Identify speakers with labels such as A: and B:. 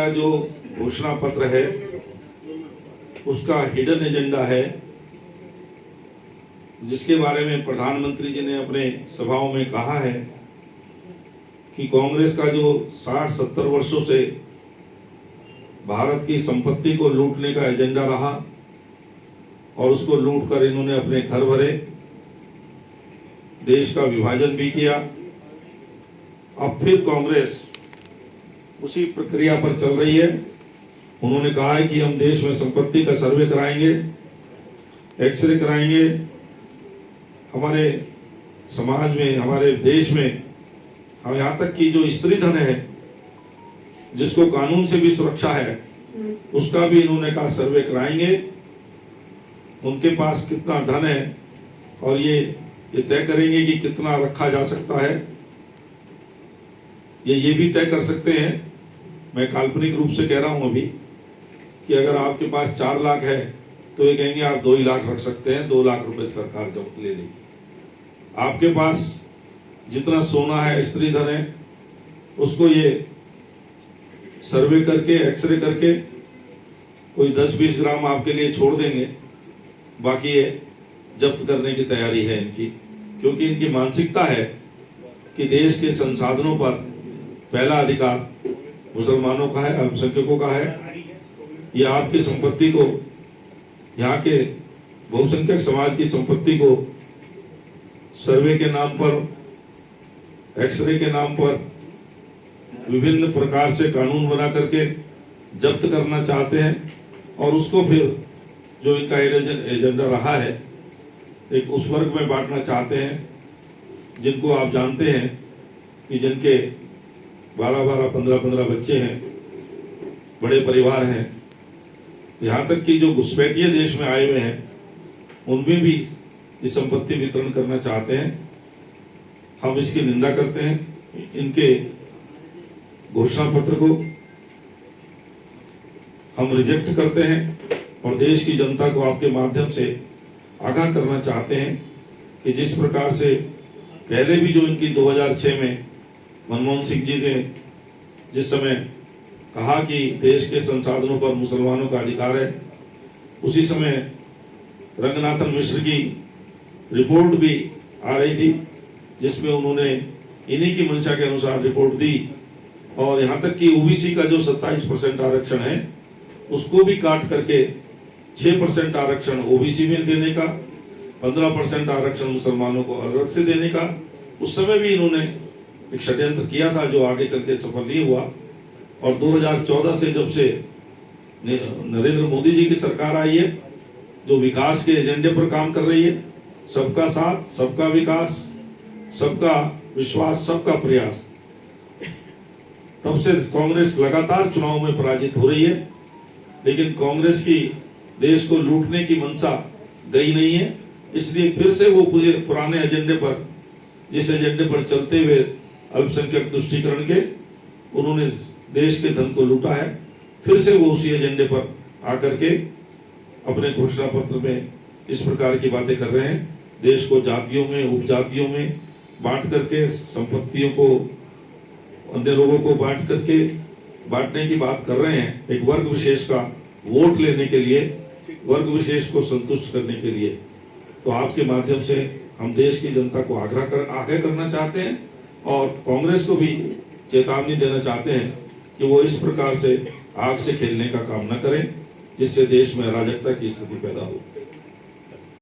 A: जो घोषणा पत्र है उसका हिडन एजेंडा है, जिसके बारे में प्रधानमंत्री जी ने अपने सभाओं में कहा है कि कांग्रेस का जो 60-70 वर्षों से भारत की संपत्ति को लूटने का एजेंडा रहा और उसको लूट कर इन्होंने अपने घर भरे, देश का विभाजन भी किया। अब फिर कांग्रेस उसी प्रक्रिया पर चल रही है। उन्होंने कहा है कि हम देश में संपत्ति का सर्वे कराएंगे, एक्सरे कराएंगे, हमारे समाज में, हमारे देश में, हम यहाँ तक कि जो स्त्री धन है जिसको कानून से भी सुरक्षा है उसका भी इन्होंने कहा सर्वे कराएंगे। उनके पास कितना धन है और ये तय करेंगे कि कितना रखा जा सकता है, ये भी तय कर सकते हैं। मैं काल्पनिक रूप से कह रहा हूं अभी कि अगर आपके पास 4 लाख है तो ये कहेंगे आप 2 ही लाख रख सकते हैं, 2 लाख रुपए सरकार जब ले लेगी। आपके पास जितना सोना है, स्त्री धन है, उसको ये सर्वे करके, एक्सरे करके कोई 10-20 ग्राम आपके लिए छोड़ देंगे, बाकी ये जब्त करने की तैयारी है इनकी, क्योंकि इनकी मानसिकता है कि देश के संसाधनों पर पहला अधिकार मुसलमानों का है, अल्पसंख्यकों का है। ये आपकी संपत्ति को, यहाँ के बहुसंख्यक समाज की संपत्ति को सर्वे के नाम पर, एक्सरे के नाम पर विभिन्न प्रकार से कानून बना करके जब्त करना चाहते हैं और उसको फिर जो इनका एजेंडा रहा है एक उस वर्ग में बांटना चाहते हैं जिनको आप जानते हैं कि जिनके 12-12, 15-15 बच्चे हैं, बड़े परिवार हैं, यहाँ तक कि जो घुसपैठिए देश में आए हुए हैं उनमें भी इस संपत्ति वितरण करना चाहते हैं। हम इसकी निंदा करते हैं। इनके घोषणा पत्र को हम रिजेक्ट करते हैं और देश की जनता को आपके माध्यम से आगाह करना चाहते हैं कि जिस प्रकार से पहले भी जो इनकी 2006 में मनमोहन सिंह जी ने जिस समय कहा कि देश के संसाधनों पर मुसलमानों का अधिकार है, उसी समय रंगनाथन मिश्र की रिपोर्ट भी आ रही थी जिसमें उन्होंने इन्हीं की मंशा के अनुसार रिपोर्ट दी और यहाँ तक कि ओबीसी का जो 27% आरक्षण है उसको भी काट करके 6% आरक्षण ओबीसी में देने का, 15% आरक्षण मुसलमानों को अलग से देने का उस समय भी इन्होंने एक षड्यंत्र किया था जो आगे चल के सफल नहीं हुआ। और 2014 से जब से नरेंद्र मोदी जी की सरकार आई है जो विकास के एजेंडे पर काम कर रही है, सबका साथ, सबका विकास, सबका विश्वास, सबका प्रयास, तब से कांग्रेस लगातार चुनाव में पराजित हो रही है। लेकिन कांग्रेस की देश को लूटने की मंशा गई नहीं है, इसलिए फिर से वो पुराने एजेंडे पर, जिस एजेंडे पर चलते हुए अल्पसंख्यक तुष्टीकरण के उन्होंने देश के धन को लूटा है, फिर से वो उसी एजेंडे पर आकर के अपने घोषणा पत्र में इस प्रकार की बातें कर रहे हैं। देश को जातियों में, उपजातियों में बांट करके, संपत्तियों को अन्य लोगों को बांट करके बांटने की बात कर रहे हैं, एक वर्ग विशेष का वोट लेने के लिए, वर्ग विशेष को संतुष्ट करने के लिए। तो आपके माध्यम से हम देश की जनता को आगाह करना चाहते हैं और कांग्रेस को भी चेतावनी देना चाहते हैं कि वो इस प्रकार से आग से खेलने का काम न करें जिससे देश में अराजकता की स्थिति पैदा हो।